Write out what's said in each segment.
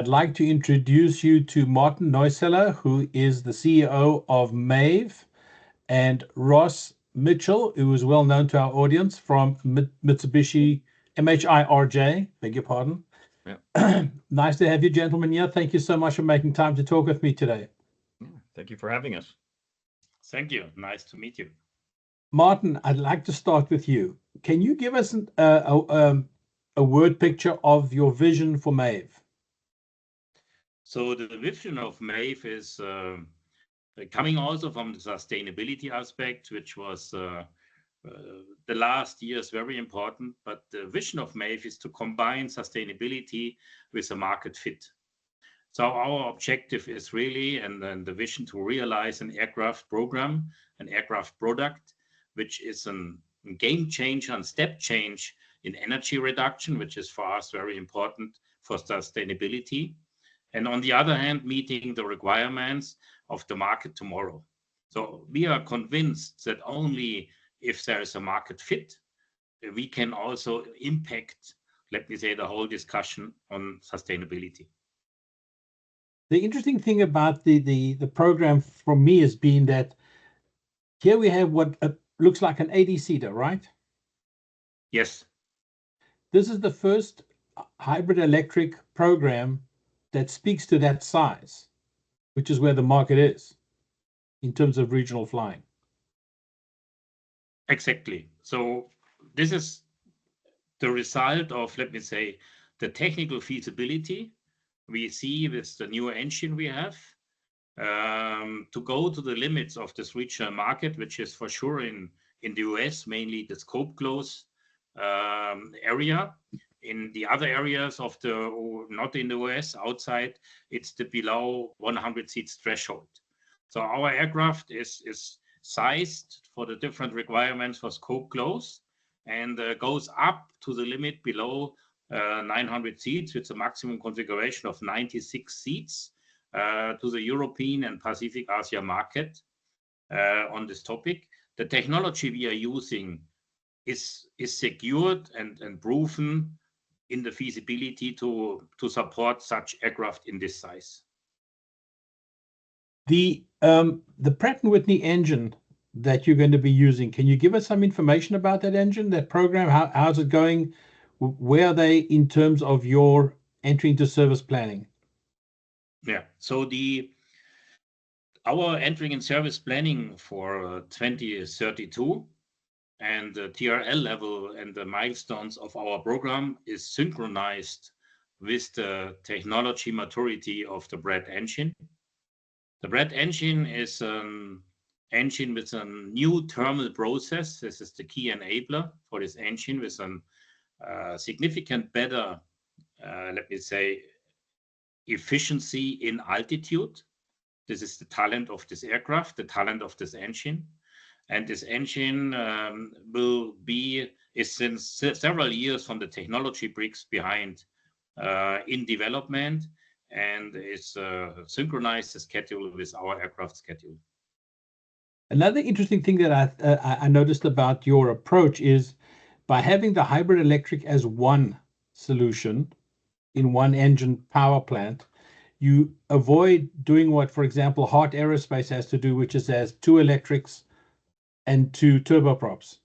I'd like to introduce you to Martin Neuseller, who is the CEO of Maeve, and Ross Mitchell, who is well known to our audience from Mitsubishi MHIRJ, beg your pardon. Yeah. Nice to have you gentlemen here. Thank you so much for making time to talk with me today. Thank you for having us. Thank you. Nice to meet you. Martin, I'd like to start with you. Can you give us a word picture of your vision for Maeve? So the vision of Maeve is coming also from the sustainability aspect, which was the last years very important. But the vision of Maeve is to combine sustainability with a market fit. So our objective is really, and then the vision to realize an aircraft program, an aircraft product, which is a game changer and step change in energy reduction, which is for us very important for sustainability. And on the other hand, meeting the requirements of the market tomorrow. So we are convinced that only if there is a market fit, we can also impact, let me say, the whole discussion on sustainability. The interesting thing about the program for me has been that here we have what looks like an 80-seater, right? Yes. This is the first hybrid electric program that speaks to that size, which is where the market is in terms of regional flying. Exactly. So this is the result of, let me say, the technical feasibility we see with the new engine we have to go to the limits of this regional market, which is for sure in the US, mainly the scope close area. In the other areas of not in the US, outside, it's the below 100 seats threshold. So our aircraft is sized for the different requirements for scope close and goes up to the limit below 900 seats with a maximum configuration of 96 seats to the European and Pacific Asia market on this topic. The technology we are using is secured and proven in the feasibility to support such aircraft in this size. The Pratt & Whitney engine that you're going to be using, can you give us some information about that engine, that program? How's it going? Where are they in terms of your entry into service planning? Yeah, so our entering in service planning for 2032 and the TRL level and the milestones of our program is synchronized with the technology maturity of the Pratt engine. The Pratt engine is an engine with a new thermal process. This is the key enabler for this engine with a significant better, let me say, efficiency in altitude. This is the talent of this aircraft, the talent of this engine. And this engine is since several years from the technology bricks behind in development and is synchronized the schedule with our aircraft schedule. Another interesting thing that I noticed about your approach is by having the hybrid electric as one solution in one engine power plant, you avoid doing what, for example, Heart Aerospace has to do, which is has two electrics and two turboprops.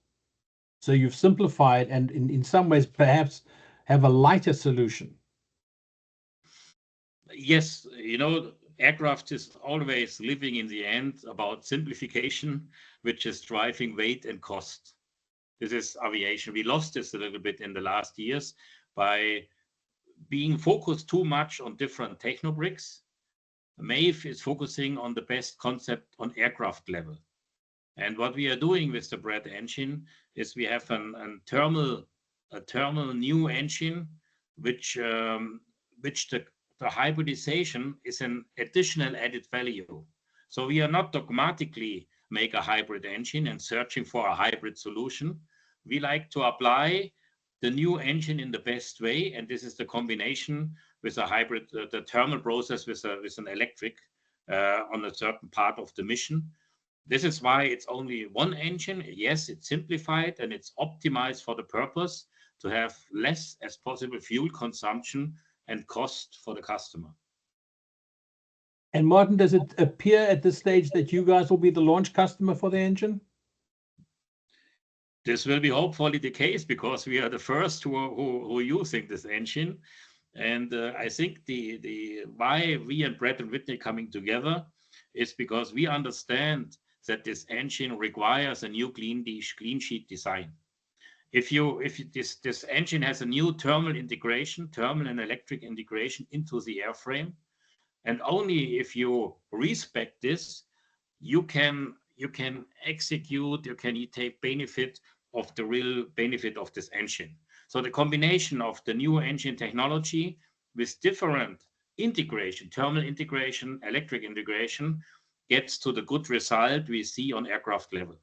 So you've simplified and in some ways perhaps have a lighter solution. Yes, aircraft is always living in the end about simplification, which is driving weight and cost. This is aviation. We lost this a little bit in the last years by being focused too much on different techno bricks. Maeve is focusing on the best concept on aircraft level. And what we are doing with the Pratt engine is we have a thermal new engine, which the hybridization is an additional added value. So we are not dogmatically make a hybrid engine and searching for a hybrid solution. We like to apply the new engine in the best way, and this is the combination with a hybrid, the thermal process with an electric on a certain part of the mission. This is why it's only one engine. Yes, it's simplified and it's optimized for the purpose to have less as possible fuel consumption and cost for the customer. And Martin, does it appear at this stage that you guys will be the launch customer for the engine? This will be hopefully the case because we are the first who are using this engine. And I think the why we and Pratt & Whitney coming together is because we understand that this engine requires a new clean sheet design. If this engine has a new thermal and electric integration into the airframe, and only if you respect this, you can execute, you can take benefit of the real benefit of this engine. So the combination of the new engine technology with different integration, thermal integration, electric integration, gets to the good result we see on aircraft level.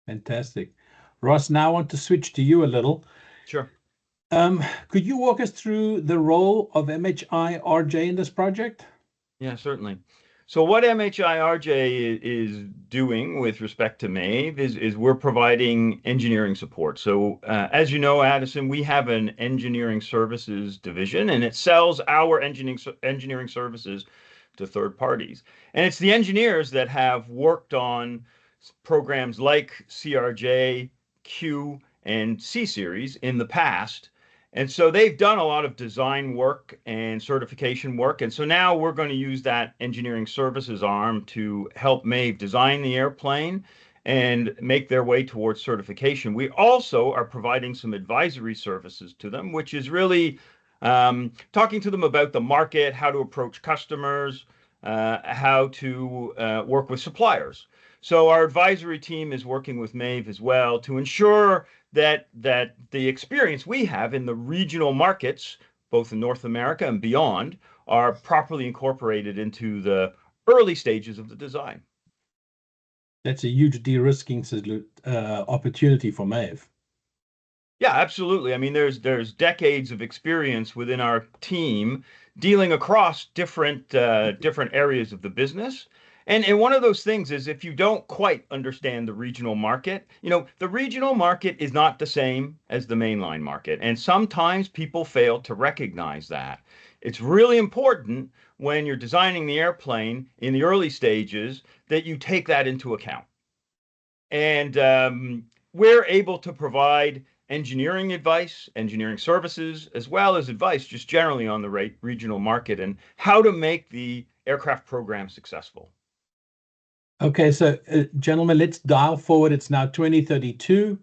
Fantastic. Ross, now I want to switch to you a little. Sure. Could you walk us through the role of MHIRJ in this project? Yeah, certainly. So what MHIRJ is doing with respect to Maeve is we're providing engineering support. So as you know, Addison, we have an engineering services division, and it sells our engineering services to third parties. And it's the engineers that have worked on programs like CRJ, Q, and C series in the past. And so they've done a lot of design work and certification work. And so now we're going to use that engineering services arm to help Maeve design the airplane and make their way towards certification. We also are providing some advisory services to them, which is really talking to them about the market, how to approach customers, how to work with suppliers. So our advisory team is working with Maeve as well to ensure that the experience we have in the regional markets, both in North America and beyond, are properly incorporated into the early stages of the design. That's a huge de-risking opportunity for Maeve. Yeah, absolutely. I mean, there's decades of experience within our team dealing across different areas of the business. And one of those things is if you don't quite understand the regional market, the regional market is not the same as the mainline market. And sometimes people fail to recognize that. It's really important when you're designing the airplane in the early stages that you take that into account. And we're able to provide engineering advice, engineering services, as well as advice just generally on the regional market and how to make the aircraft program successful. Okay, so gentlemen, let's dial forward. It's now 2032.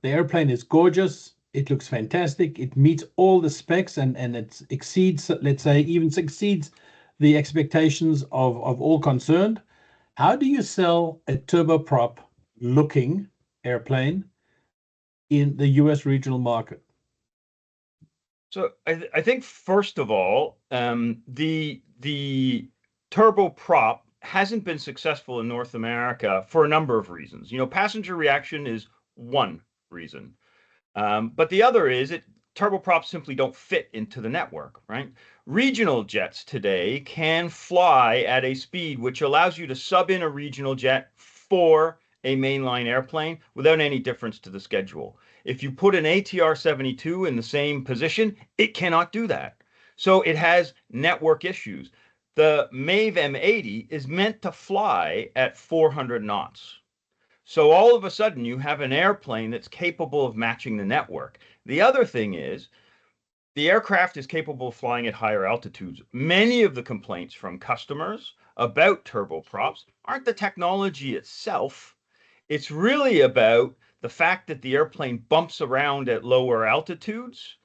The airplane is gorgeous. It looks fantastic. It meets all the specs and it exceeds, let's say, even exceeds the expectations of all concerned. How do you sell a turboprop looking airplane in the US regional market? So I think first of all, the turboprop hasn't been successful in North America for a number of reasons. Passenger reaction is one reason, but the other is turboprops simply don't fit into the network, right? Regional jets today can fly at a speed which allows you to sub in a regional jet for a mainline airplane without any difference to the schedule. If you put an ATR-72 in the same position, it cannot do that. So it has network issues. The Maeve M80 is meant to fly at 400 knots. So all of a sudden you have an airplane that's capable of matching the network. The other thing is the aircraft is capable of flying at higher altitudes. Many of the complaints from customers about turboprops aren't the technology itself. It's really about the fact that the airplane bumps around at lower altitudes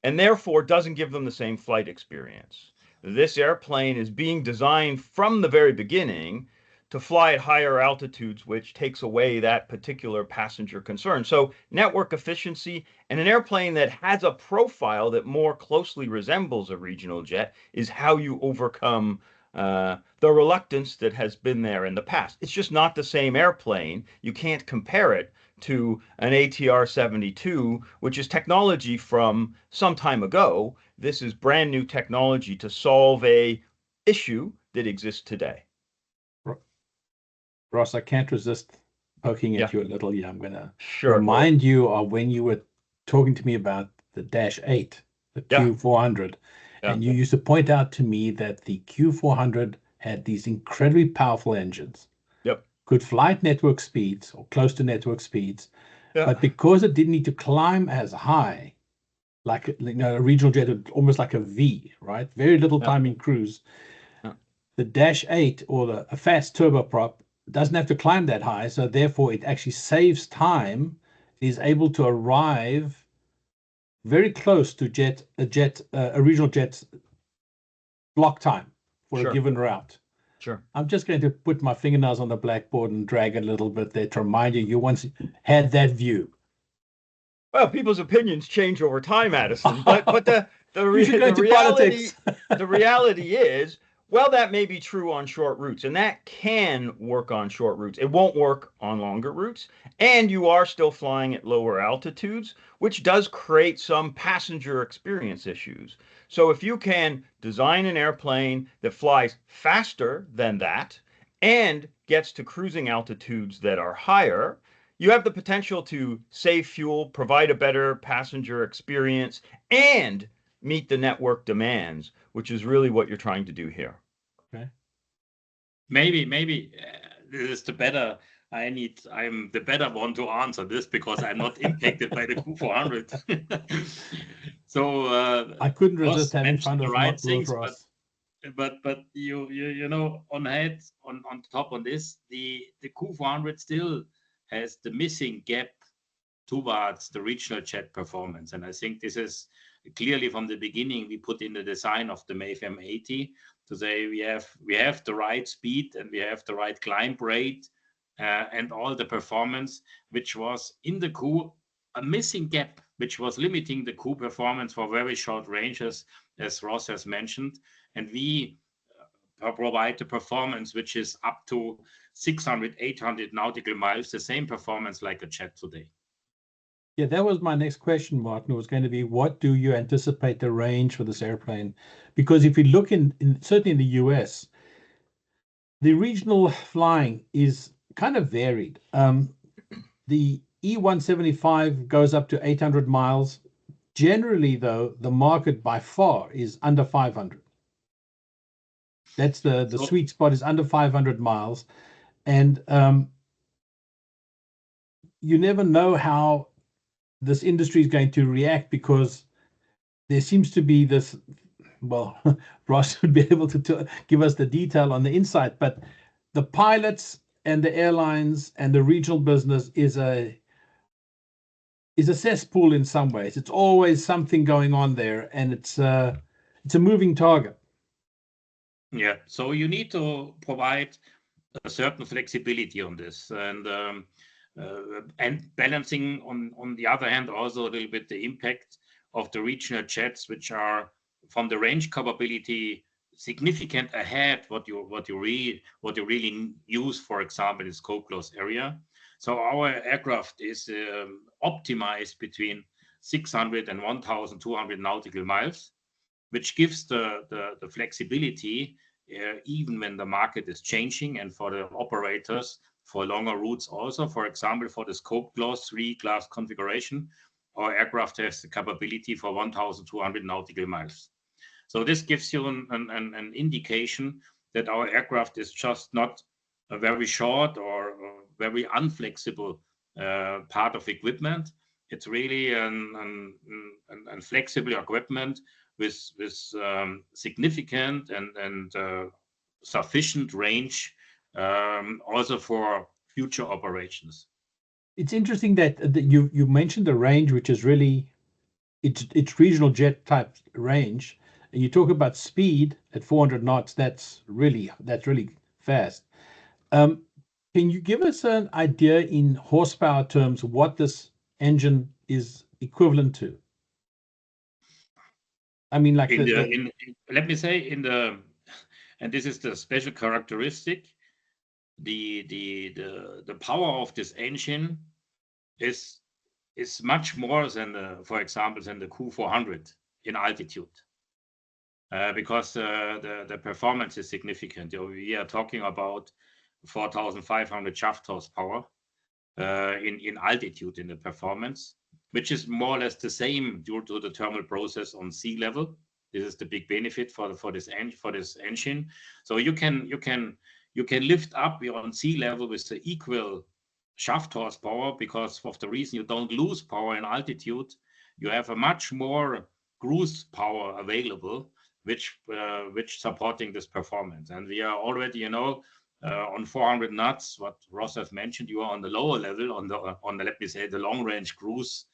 and therefore doesn't give them the same flight experience. This airplane is being designed from the very beginning to fly at higher altitudes, which takes away that particular passenger concern. So network efficiency and an airplane that has a profile that more closely resembles a regional jet is how you overcome the reluctance that has been there in the past. It's just not the same airplane. You can't compare it to an ATR-72, which is technology from some time ago. This is brand new technology to solve a issue that exists today. Ross, I can't resist poking at you a little. Yeah, I'm going to Sure. remind you of when you were talking to me about the Dash 8, the Q400. Yeah. And you used to point out to me that the Q400 had these incredibly powerful engines. Yep. Could fly at network speeds or close to network speeds, Yeah. but because it didn't need to climb as high, like a regional jet, almost like a V, right? Very little time in cruise. Yeah. The Dash 8 or a fast turboprop doesn't have to climb that high, so therefore it actually saves time. It is able to arrive very close to a regional jet's block time for a given route. Sure. I'm just going to put my fingernails on the blackboard and drag it a little bit there to remind you once had that view. Well, people's opinions change over time, Addison. But the You should go the to reality politics. the reality is, well, that may be true on short routes, and that can work on short routes. It won't work on longer routes, and you are still flying at lower altitudes, which does create some passenger experience issues. So if you can design an airplane that flies faster than that and gets to cruising altitudes that are higher, you have the potential to save fuel, provide a better passenger experience, and meet the network demands, which is really what you're trying to do here. Okay. Maybe this is the better. I'm the better one to answer this because I'm not impacted by the Q400. So I couldn't resist Ross having mentioned fun the with right things, Ross. but you know on top on this, the Q400 still has the missing gap towards the regional jet performance, and I think this is clearly from the beginning we put in the design of the Maeve M80 to say we have the right speed and we have the right climb rate and all the performance, which was in the Q a missing gap, which was limiting the Q performance for very short ranges, as Ross has mentioned, and we provide the performance which is up to 600, 800 nautical miles, the same performance like a jet today. Yeah, that was my next question, Martin. It was going to be, what do you anticipate the range for this airplane? Because if you look certainly in the US, the regional flying is kind of varied. The E175 goes up to 800 miles. Generally, though, the market by far is under 500. That's the sweet spot is under 500 miles. And you never know how this industry is going to react, because there seems to be this, well, Ross would be able to give us the detail on the insight, but the pilots and the airlines and the regional business is a cesspool in some ways. It's always something going on there, and it's a moving target. Yeah, so you need to provide a certain flexibility on this, and balancing on the other hand also a little bit the impact of the regional jets, which are from the range capability significant ahead what you really use, for example, in scope close area. So our aircraft is optimized between 600 and 1,200 nautical miles, which gives the flexibility even when the market is changing, and for the operators for longer routes also. For example, for the scope class 3 class configuration, our aircraft has the capability for 1,200 nautical miles. So this gives you an indication that our aircraft is just not a very short or very unflexible part of equipment. It's really an flexible equipment with significant and sufficient range also for future operations. It's interesting that you mentioned the range, which is really it's regional jet type range, and you talk about speed at 400 knots. That's really fast. Can you give us an idea in horsepower terms what this engine is equivalent to? I mean, like let me say and this is the special characteristic. The power of this engine is much more than for example than the Q400 in altitude, because the performance is significant. We are talking about 4,500 shaft horsepower in altitude in the performance, which is more or less the same due to the thermal process on sea level. This is the big benefit for this engine. So you can lift up on sea level with the equal shaft horsepower, because of the reason you don't lose power in altitude. You have a much more cruise power available, which supporting this performance. And we are already, on 400 knots. What Ross has mentioned, you are on the lower level on the let me say the long range cruise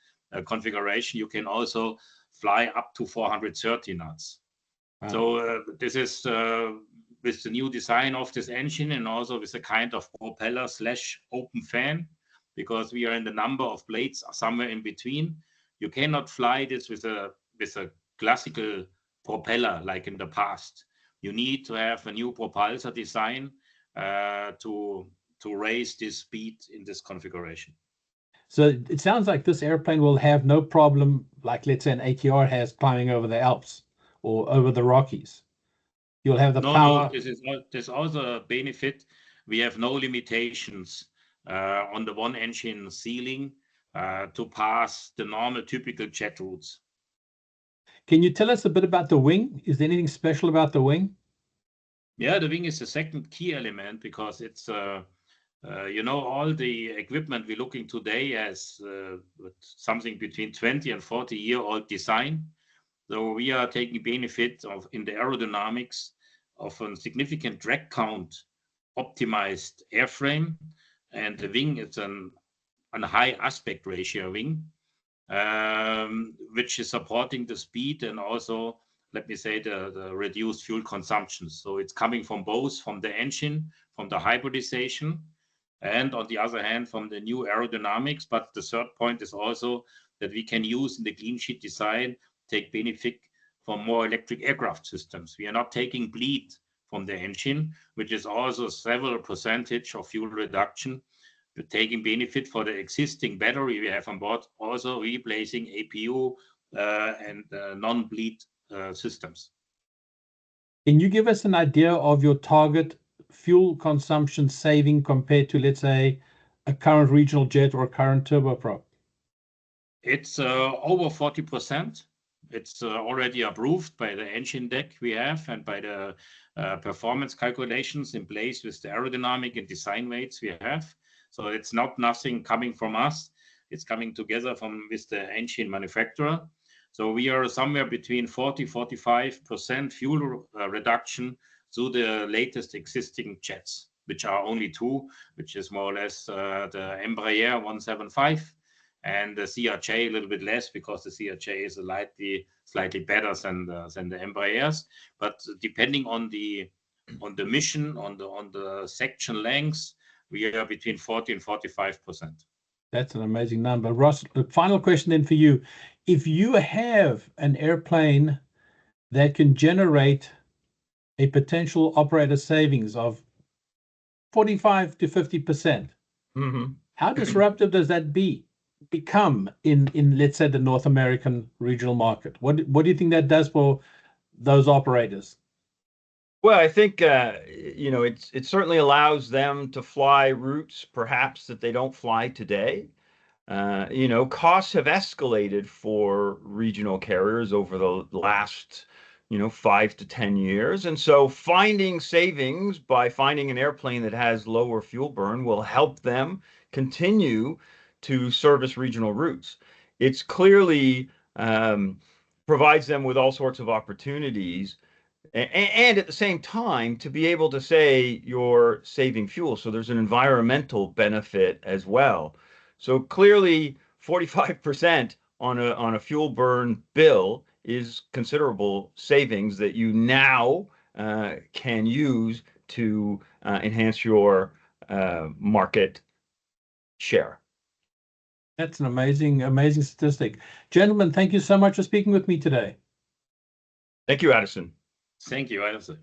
configuration. You can also fly up to 430 knots. Wow. So this is with the new design of this engine, and also with a kind of propeller / open fan, because we are in the number of blades somewhere in between. You cannot fly this with a classical propeller like in the past. You need to have a new propulsor design to raise this speed in this configuration. So it sounds like this airplane will have no problem, like let's say an ATR has, climbing over the Alps or over the Rockies. You'll have the power. No, there's also a benefit. We have no limitations on the one engine ceiling to pass the normal typical jet routes. Can you tell us a bit about the wing? Is there anything special about the wing? Yeah, the wing is the second key element, because it's all the equipment we're looking today has something between 20 and 40-year-old design. So we are taking benefit of in the aerodynamics of a significant drag count optimized airframe, and the wing is a high aspect ratio wing, which is supporting the speed and also, let me say, the reduced fuel consumption. So it's coming from both, from the engine, from the hybridization, and on the other hand, from the new aerodynamics. But the third point is also that we can use in the clean sheet design, take benefit from more electric aircraft systems. We are not taking bleed from the engine, which is also several percentage of fuel reduction. We're taking benefit for the existing battery we have on board, also replacing APU and non-bleed systems. Can you give us an idea of your target fuel consumption saving compared to, let's say, a current regional jet or a current turboprop? It's over 40%. It's already approved by the engine deck we have and by the performance calculations in place with the aerodynamic and design weights we have. So it's nothing coming from us. It's coming together with the engine manufacturer. So we are somewhere between 40-45% fuel reduction through the latest existing jets, which are only two, which is more or less the Embraer 175 and the CRJ a little bit less, because the CRJ is slightly better than the Embraers. But depending on the mission, on the section lengths, we are between 40 and 45%. That's an amazing number. Ross, the final question then for you. If you have an airplane that can generate a potential operator savings of 45 to 50%, how disruptive does that become in let's say the North American regional market? What do you think that does for those operators? Well, I think it certainly allows them to fly routes perhaps that they don't fly today. Costs have escalated for regional carriers over the last 5 to 10 years, and so finding savings by finding an airplane that has lower fuel burn will help them continue to service regional routes. It's clearly provides them with all sorts of opportunities, and at the same time to be able to say you're saving fuel. So there's an environmental benefit as well. So clearly 45% on a fuel burn bill is considerable savings that you now can use to enhance your market share. That's an amazing statistic. Gentlemen, thank you so much for speaking with me today. Thank you, Addison. Thank you, Addison.